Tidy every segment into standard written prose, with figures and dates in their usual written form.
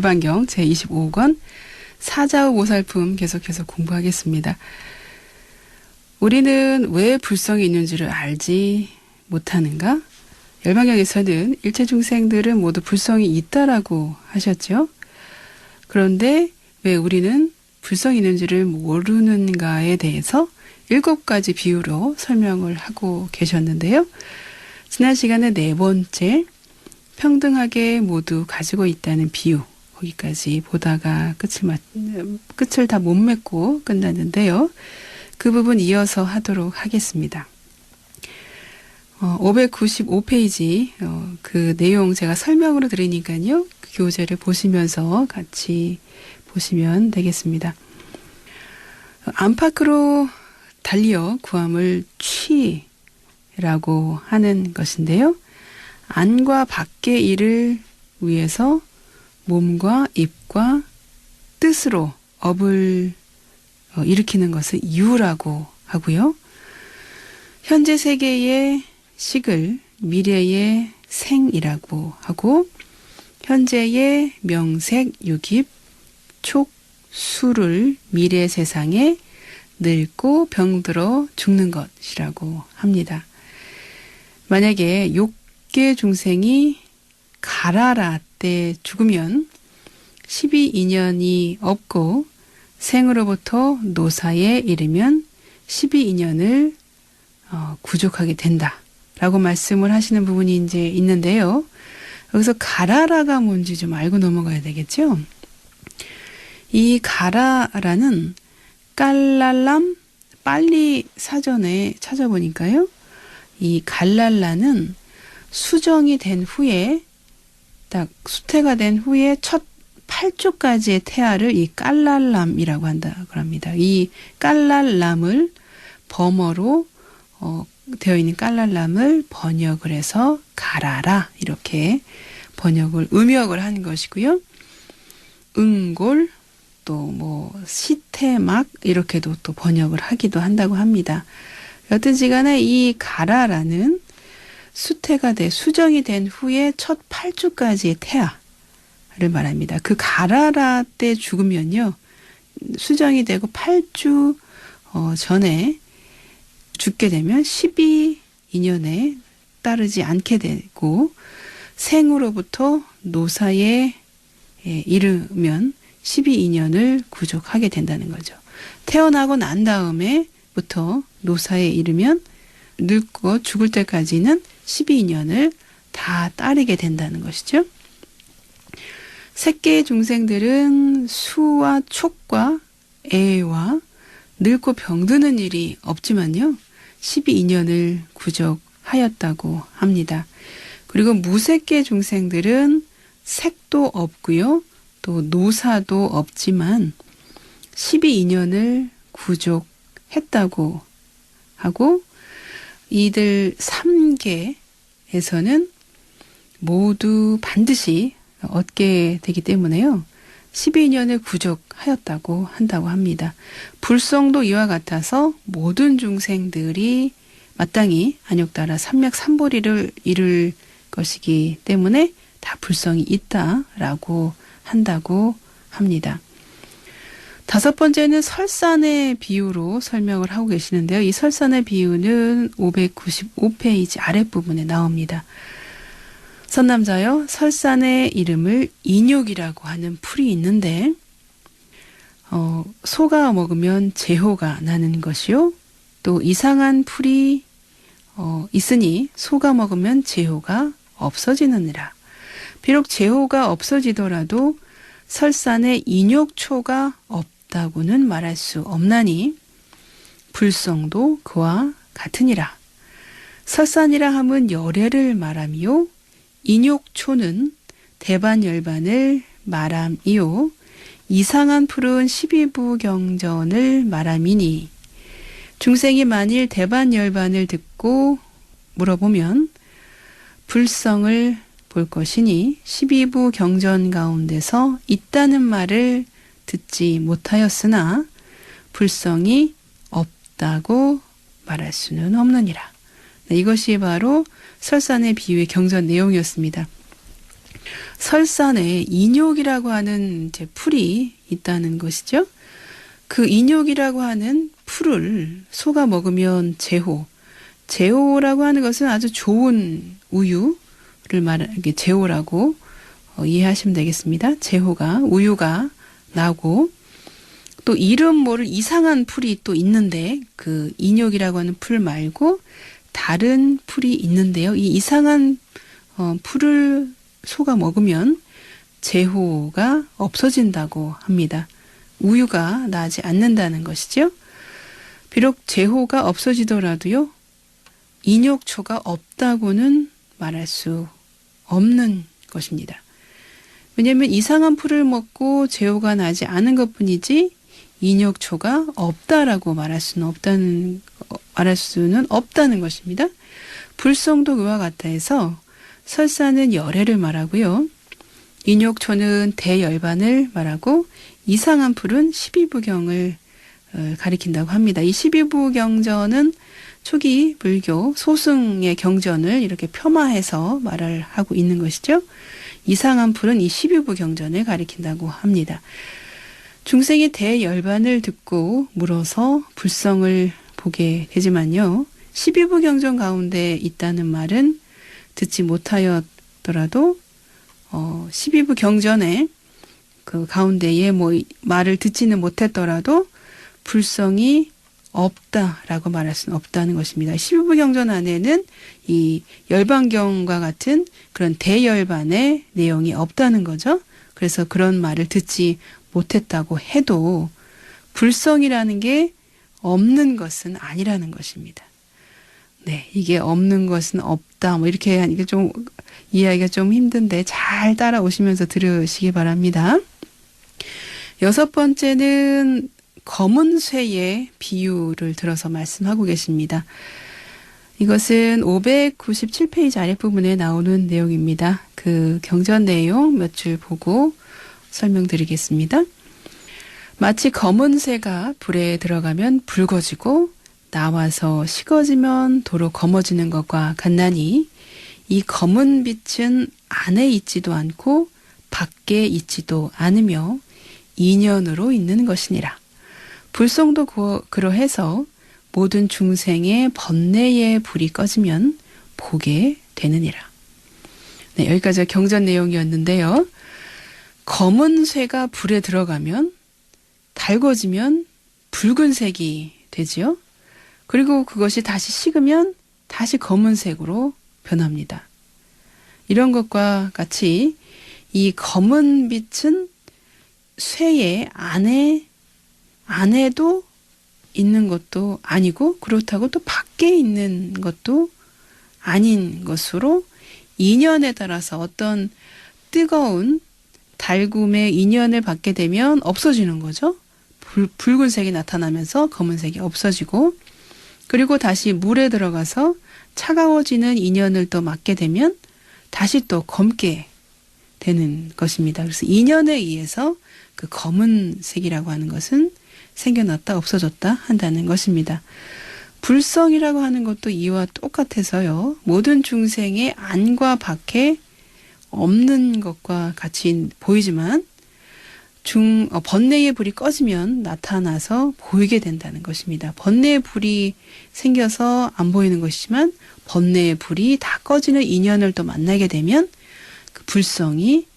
열반경 제25권 사자후 모살품 계속해서 공부하겠습니다. 우리는 왜 불성이 있는 줄을 알지 못하는가? 열반경에서는 일체 중생들은 모두 불성이 있다라고 하셨죠. 그런데 왜 우리는 불성이 있는 줄을 모르는가에 대해서 7가지 비유로 설명을 하고 계셨는데요. 지난 시간에 4번째 평등하게 모두 가지고 있다는 비유, 거기까지 보다가 끝을 다 못 맺고 끝났는데요. 그 부분 이어서 하도록 하겠습니다. 595페이지 그 내용 제가 설명으로 드리니까요. 그 교재를 보시면서 같이 보시면 되겠습니다. 안팎으로 달리어 구함을 취라고 하는 것인데요. 안과 밖의 일을 위해서 몸과 입과 뜻으로 업을 일으키는 것을 유라고 하고요. 현재 세계의 식을 미래의 생이라고 하고 현재의 명색, 육입, 촉, 수를 미래 세상에 늙고 병들어 죽는 것이라고 합니다. 만약에 욕계 중생이 가라라 때 죽으면 12인연이 없고 생으로부터 노사에 이르면 12인연을 구족하게 된다라고 말씀을 하시는 부분이 이제 있는데요. 여기서 가라라가 뭔지 좀 알고 넘어가야 되겠죠. 이 가라라는 깔랄람 빨리 사전에 찾아보니까요. 이 갈랄라는 수정이 된 후에 딱 수태가 된 후에 첫 8주까지의 태아를 이 깔랄람이라고 한다고 합니다. 이 깔랄람을 범어로 되어 있는 깔랄람을 번역을 해서 가라라 이렇게 음역을 한 것이고요. 응골 또 시태막 이렇게도 또 번역을 하기도 한다고 합니다. 여튼지간에 이 가라라는 수정이 된 후에 첫 8주까지의 태아를 말합니다. 그 가라라 때 죽으면요. 수정이 되고 8주 전에 죽게 되면 12인연에 따르지 않게 되고 생으로부터 노사에 이르면 12인연을 구족하게 된다는 거죠. 태어나고 난 다음에부터 노사에 이르면 늙고 죽을 때까지는 12인연을 다 따르게 된다는 것이죠. 색계의 중생들은 수와 촉과 애와 늙고 병드는 일이 없지만요. 12인연을 구족하였다고 합니다. 그리고 무색계 중생들은 색도 없고요. 또 노사도 없지만 12인연을 구족했다고 하고 이들 3계에서는 모두 반드시 얻게 되기 때문에요. 12인연을 구족하였다고 한다고 합니다. 불성도 이와 같아서 모든 중생들이 마땅히 안욕따라 삼맥삼보리를 이룰 것이기 때문에 다 불성이 있다라고 한다고 합니다. 5번째는 설산의 비유로 설명을 하고 계시는데요. 이 설산의 비유는 595페이지 아랫부분에 나옵니다. 선남자여 설산의 이름을 인욕이라고 하는 풀이 있는데 소가 먹으면 재호가 나는 것이요. 또 이상한 풀이 있으니 소가 먹으면 재호가 없어지느니라. 비록 재호가 없어지더라도 설산에 인욕초가 없다고는 말할 수 없나니 불성도 그와 같으니라. 설산이라 함은 열애를 말함이요 인욕초는 대반열반을 말함이요 이상한 풀은 12부경전을 말함이니 중생이 만일 대반열반을 듣고 물어보면 불성을 볼 것이니 12부 경전 가운데서 있다는 말을 듣지 못하였으나 불성이 없다고 말할 수는 없느니라. 이것이 바로 설산의 비유의 경전 내용이었습니다. 설산에 인욕이라고 하는 이제 풀이 있다는 것이죠. 그 인욕이라고 하는 풀을 소가 먹으면 제호라고 하는 것은 아주 좋은 우유를 말하게 제호라고 이해하시면 되겠습니다. 제호가 우유가 나고 또 이름 모를 이상한 풀이 또 있는데 그 인욕이라고 하는 풀 말고 다른 풀이 있는데요. 이 이상한 풀을 소가 먹으면 제호가 없어진다고 합니다. 우유가 나지 않는다는 것이죠. 비록 제호가 없어지더라도요. 인욕초가 없다고는 말할 수 없는 것입니다. 왜냐하면 이상한 풀을 먹고 제호가 나지 않은 것뿐이지 인욕초가 없다라고 말할 수는 없다는 것입니다. 불성도 그와 같다 해서 설사는 열애를 말하고요. 인욕초는 대열반을 말하고 이상한 풀은 12부경을 가리킨다고 합니다. 이 12부경전은 초기 불교 소승의 경전을 이렇게 폄하해서 말을 하고 있는 것이죠. 이상한 풀은 이 12부경전을 가리킨다고 합니다. 중생이 대열반을 듣고 물어서 불성을 보게 되지만요. 12부경전 가운데 있다는 말은 듣지 못하였더라도 12부경전에 그 가운데에 말을 듣지는 못했더라도 불성이 없다라고 말할 수는 없다는 것입니다. 12부경전 안에는 이 열반경과 같은 그런 대열반의 내용이 없다는 거죠. 그래서 그런 말을 듣지 못했다고 해도 불성이라는 게 없는 것은 아니라는 것입니다. 네, 이게 없는 것은 없다. 이렇게 하니까 좀 이해하기가 좀 힘든데 잘 따라오시면서 들으시기 바랍니다. 6번째는 검은 쇠의 비유를 들어서 말씀하고 계십니다. 이것은 597페이지 아랫부분에 나오는 내용입니다. 그 경전 내용 몇 줄 보고 설명드리겠습니다. 마치 검은 쇠가 불에 들어가면 붉어지고 나와서 식어지면 도로 검어지는 것과 같나니 이 검은 빛은 안에 있지도 않고 밖에 있지도 않으며 인연으로 있는 것이니라. 불성도 그러해서 모든 중생의 번뇌의 불이 꺼지면 보게 되느니라. 네, 여기까지가 경전 내용이었는데요. 검은 쇠가 불에 들어가면 달궈지면 붉은색이 되지요. 그리고 그것이 다시 식으면 다시 검은색으로 변합니다. 이런 것과 같이 이 검은 빛은 쇠의 안에도 있는 것도 아니고 그렇다고 또 밖에 있는 것도 아닌 것으로 인연에 따라서 어떤 뜨거운 달굼의 인연을 받게 되면 없어지는 거죠. 붉은색이 나타나면서 검은색이 없어지고 그리고 다시 물에 들어가서 차가워지는 인연을 또 맞게 되면 다시 또 검게 되는 것입니다. 그래서 인연에 의해서 그 검은색이라고 하는 것은 생겨났다 없어졌다 한다는 것입니다. 불성이라고 하는 것도 이와 똑같아서요. 모든 중생의 안과 밖에 없는 것과 같이 보이지만 번뇌의 불이 꺼지면 나타나서 보이게 된다는 것입니다. 번뇌의 불이 생겨서 안 보이는 것이지만 번뇌의 불이 다 꺼지는 인연을 또 만나게 되면 그 불성이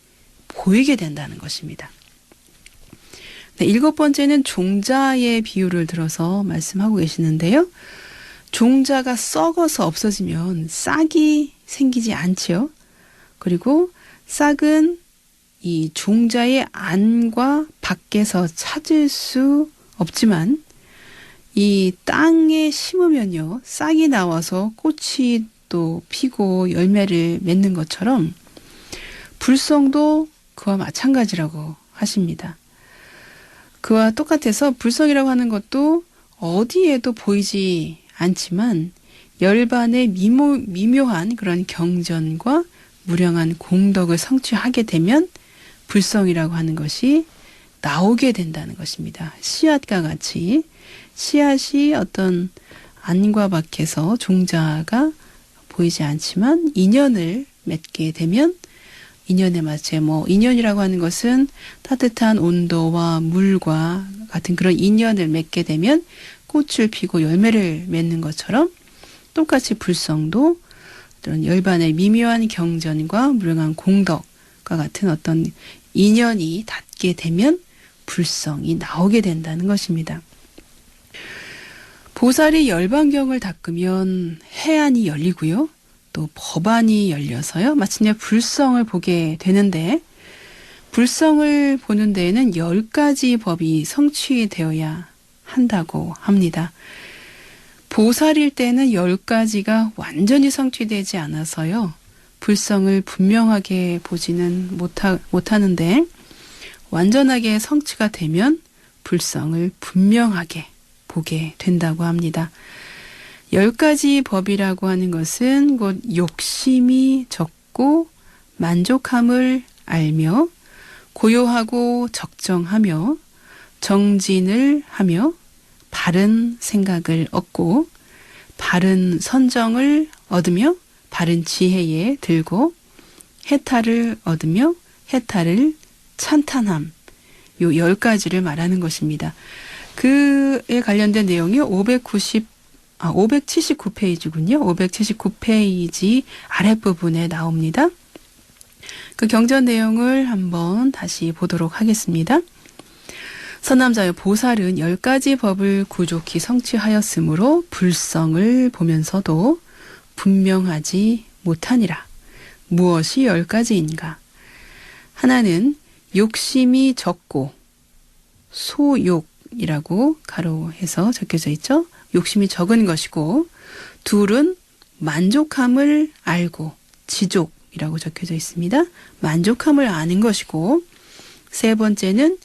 보이게 된다는 것입니다. 네, 7번째는 종자의 비유를 들어서 말씀하고 계시는데요. 종자가 썩어서 없어지면 싹이 생기지 않지요. 그리고 싹은 이 종자의 안과 밖에서 찾을 수 없지만 이 땅에 심으면요. 싹이 나와서 꽃이 또 피고 열매를 맺는 것처럼 불성도 그와 마찬가지라고 하십니다. 그와 똑같아서 불성이라고 하는 것도 어디에도 보이지 않지만 열반의 미묘한 그런 경전과 무량한 공덕을 성취하게 되면 불성이라고 하는 것이 나오게 된다는 것입니다. 씨앗과 같이 씨앗이 어떤 안과 밖에서 종자가 보이지 않지만 인연을 맺게 되면 인연에 맞춰 인연이라고 하는 것은 따뜻한 온도와 물과 같은 그런 인연을 맺게 되면 꽃을 피고 열매를 맺는 것처럼 똑같이 불성도 어떤 열반의 미묘한 경전과 무량한 공덕과 같은 어떤 인연이 닿게 되면 불성이 나오게 된다는 것입니다. 보살이 열반경을 닦으면 해안이 열리고요. 또 법안이 열려서요. 마침내 불성을 보게 되는데 불성을 보는 데에는 10가지 법이 성취되어야 한다고 합니다. 보살일 때는 10가지가 완전히 성취되지 않아서요. 불성을 분명하게 보지는 못하는데 완전하게 성취가 되면 불성을 분명하게 보게 된다고 합니다. 10가지 법이라고 하는 것은 곧 욕심이 적고 만족함을 알며 고요하고 적정하며 정진을 하며 바른 생각을 얻고 바른 선정을 얻으며 바른 지혜에 들고 해탈을 얻으며 해탈을 찬탄함, 요 10가지를 말하는 것입니다. 그에 관련된 내용이 579페이지군요. 579페이지 아랫부분에 나옵니다. 그 경전 내용을 한번 다시 보도록 하겠습니다. 선남자여 보살은 10가지 법을 구족히 성취하였으므로 불성을 보면서도 분명하지 못하니라. 무엇이 10가지인가? 하나는 욕심이 적고 소욕이라고 가로해서 적혀져 있죠. 욕심이 적은 것이고 둘은 만족함을 알고 지족이라고 적혀져 있습니다. 만족함을 아는 것이고 세 번째는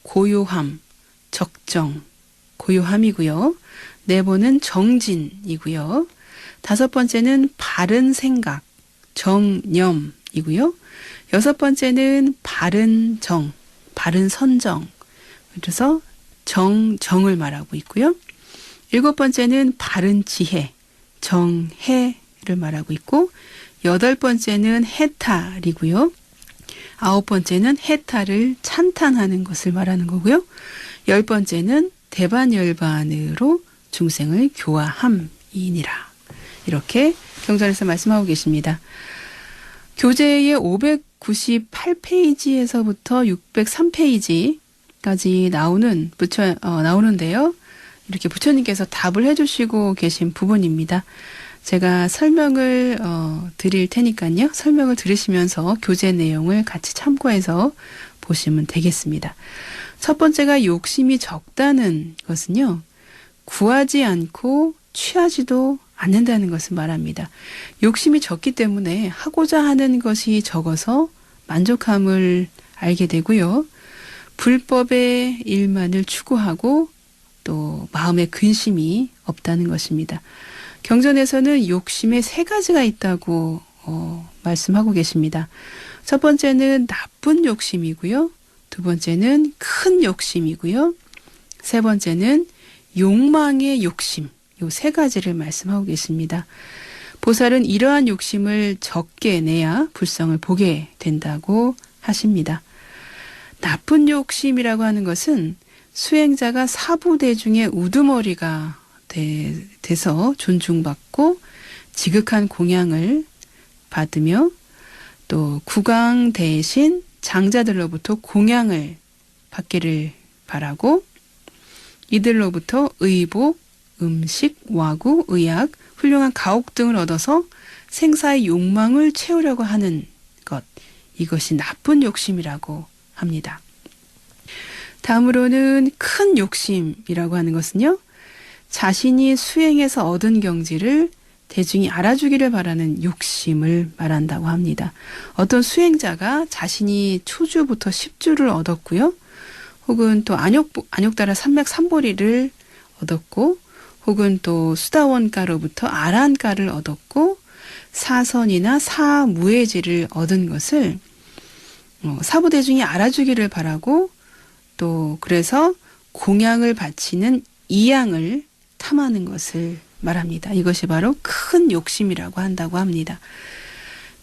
고요함, 적정, 고요함이고요. 네 번은 정진이고요. 다섯 번째는 바른 생각, 정념이고요. 여섯 번째는 바른 정, 바른 선정. 그래서 정을 말하고 있고요. 일곱 번째는 바른 지혜, 정해를 말하고 있고 여덟 번째는 해탈이고요. 아홉 번째는 해탈을 찬탄하는 것을 말하는 거고요. 열 번째는 대반열반으로 중생을 교화함이니라. 이렇게 경전에서 말씀하고 계십니다. 교재의 598페이지에서부터 603페이지까지 나오는데요. 이렇게 부처님께서 답을 해주시고 계신 부분입니다. 제가 설명을 드릴 테니까요. 설명을 들으시면서 교재 내용을 같이 참고해서 보시면 되겠습니다. 첫 번째가 욕심이 적다는 것은요. 구하지 않고 취하지도 않는다는 것을 말합니다. 욕심이 적기 때문에 하고자 하는 것이 적어서 만족함을 알게 되고요. 불법의 일만을 추구하고 또 마음에 근심이 없다는 것입니다. 경전에서는 욕심에 3가지가 있다고 말씀하고 계십니다. 첫 번째는 나쁜 욕심이고요. 두 번째는 큰 욕심이고요. 세 번째는 욕망의 욕심. 요 3가지를 말씀하고 계십니다. 보살은 이러한 욕심을 적게 내야 불성을 보게 된다고 하십니다. 나쁜 욕심이라고 하는 것은 수행자가 사부대중의 우두머리가 돼서 존중받고 지극한 공양을 받으며 또 국왕 대신 장자들로부터 공양을 받기를 바라고 이들로부터 의복, 음식, 와구, 의약, 훌륭한 가옥 등을 얻어서 생사의 욕망을 채우려고 하는 것, 이것이 나쁜 욕심이라고 합니다. 다음으로는 큰 욕심이라고 하는 것은요. 자신이 수행해서 얻은 경지를 대중이 알아주기를 바라는 욕심을 말한다고 합니다. 어떤 수행자가 자신이 초주부터 10주를 얻었고요. 혹은 또 안욕따라 삼맥삼보리를 얻었고 혹은 또 수다원가로부터 아란가를 얻었고 사선이나 사무해지를 얻은 것을 사부대중이 알아주기를 바라고 또 그래서 공양을 바치는 이양을 탐하는 것을 말합니다. 이것이 바로 큰 욕심이라고 한다고 합니다.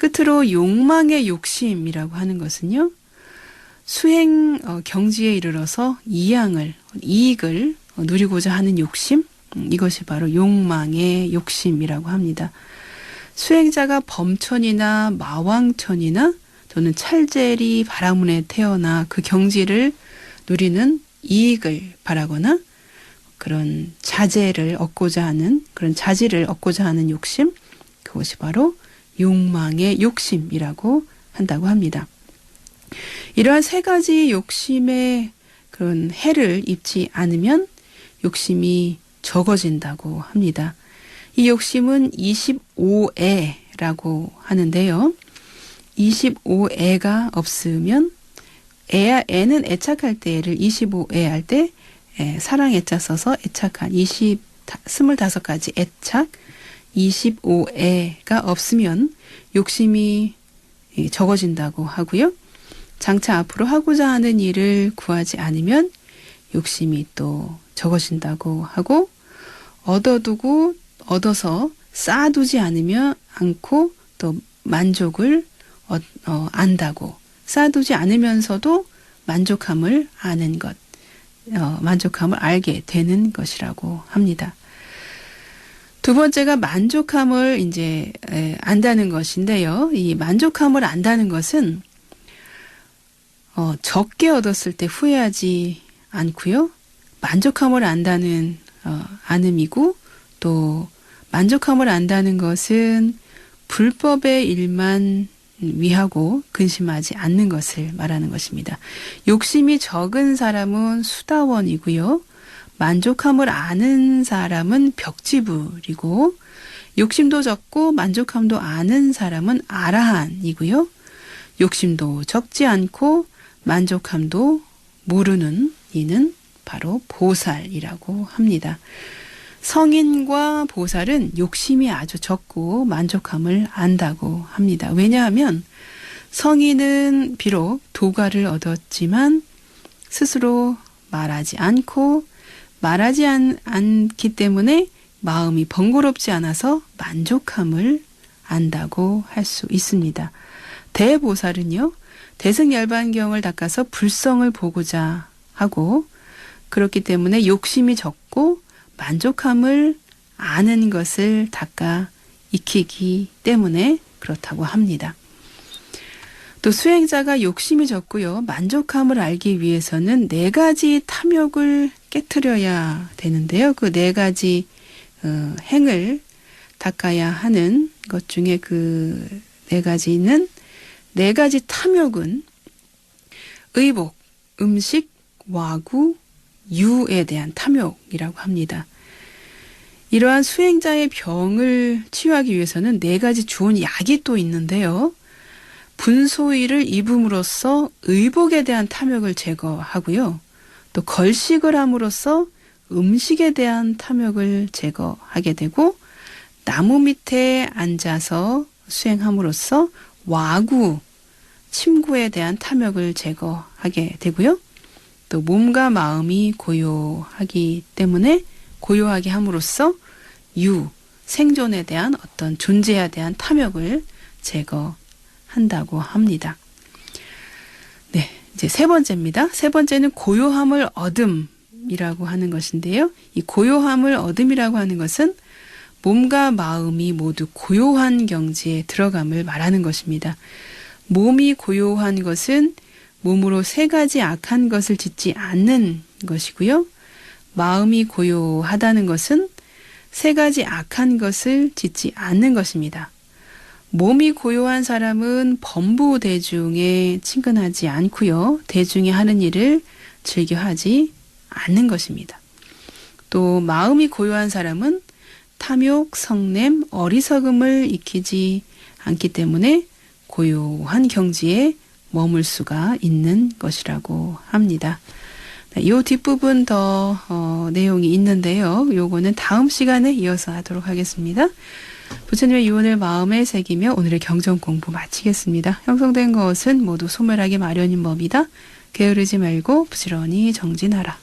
끝으로 욕망의 욕심이라고 하는 것은요. 수행 경지에 이르러서 이익을 누리고자 하는 욕심, 이것이 바로 욕망의 욕심이라고 합니다. 수행자가 범천이나 마왕천이나 또는 찰제리 바라문에 태어나 그 경지를 누리는 이익을 바라거나 그런 자질을 얻고자 하는 욕심, 그것이 바로 욕망의 욕심이라고 한다고 합니다. 이러한 세 가지 욕심의 그런 해를 입지 않으면 욕심이 적어진다고 합니다. 이 욕심은 25애라고 하는데요. 25애가 없으면 애는 애착할 때 애를 25애 할 때 사랑 애자 써서 애착한 25가지 애착 25애가 없으면 욕심이 적어진다고 하고요. 장차 앞으로 하고자 하는 일을 구하지 않으면 욕심이 또 적어진다고 하고 얻어서 쌓아두지 않고 또 만족을 안다고 쌓아두지 않으면서도 만족함을 아는 것, 만족함을 알게 되는 것이라고 합니다. 두 번째가 만족함을 이제 안다는 것인데요. 이 만족함을 안다는 것은 적게 얻었을 때 후회하지 않고요. 만족함을 안다는 안음이고 또 만족함을 안다는 것은 불법의 일만 위하고 근심하지 않는 것을 말하는 것입니다. 욕심이 적은 사람은 수다원이고요. 만족함을 아는 사람은 벽지불이고 욕심도 적고 만족함도 아는 사람은 아라한이고요. 욕심도 적지 않고 만족함도 모르는 이는 바로 보살이라고 합니다. 성인과 보살은 욕심이 아주 적고 만족함을 안다고 합니다. 왜냐하면 성인은 비록 도가를 얻었지만 스스로 말하지 않기 때문에 마음이 번거롭지 않아서 만족함을 안다고 할 수 있습니다. 대보살은요. 대승열반경을 닦아서 불성을 보고자 하고 그렇기 때문에 욕심이 적고 만족함을 아는 것을 닦아 익히기 때문에 그렇다고 합니다. 또 수행자가 욕심이 적고요. 만족함을 알기 위해서는 4가지 탐욕을 깨트려야 되는데요. 그 4가지 행을 닦아야 하는 것 중에 그 4가지 탐욕은 의복, 음식, 와구, 유에 대한 탐욕이라고 합니다. 이러한 수행자의 병을 치유하기 위해서는 4가지 좋은 약이 또 있는데요. 분소위를 입음으로써 의복에 대한 탐욕을 제거하고요. 또 걸식을 함으로써 음식에 대한 탐욕을 제거하게 되고 나무 밑에 앉아서 수행함으로써 와구, 침구에 대한 탐욕을 제거하게 되고요. 또 몸과 마음이 고요하기 때문에 고요하게 함으로써 생존에 대한 어떤 존재에 대한 탐욕을 제거한다고 합니다. 네, 이제 3번째입니다. 3번째는 고요함을 얻음이라고 하는 것인데요. 이 고요함을 얻음이라고 하는 것은 몸과 마음이 모두 고요한 경지에 들어감을 말하는 것입니다. 몸이 고요한 것은 몸으로 3가지 악한 것을 짓지 않는 것이고요. 마음이 고요하다는 것은 3가지 악한 것을 짓지 않는 것입니다. 몸이 고요한 사람은 범부 대중에 친근하지 않고요. 대중이 하는 일을 즐겨하지 않는 것입니다. 또 마음이 고요한 사람은 탐욕, 성냄, 어리석음을 익히지 않기 때문에 고요한 경지에 머물 수가 있는 것이라고 합니다. 이 뒷부분 더 내용이 있는데요. 요거는 다음 시간에 이어서 하도록 하겠습니다. 부처님의 유언을 마음에 새기며 오늘의 경전 공부 마치겠습니다. 형성된 것은 모두 소멸하기 마련인 법이다. 게으르지 말고 부지런히 정진하라.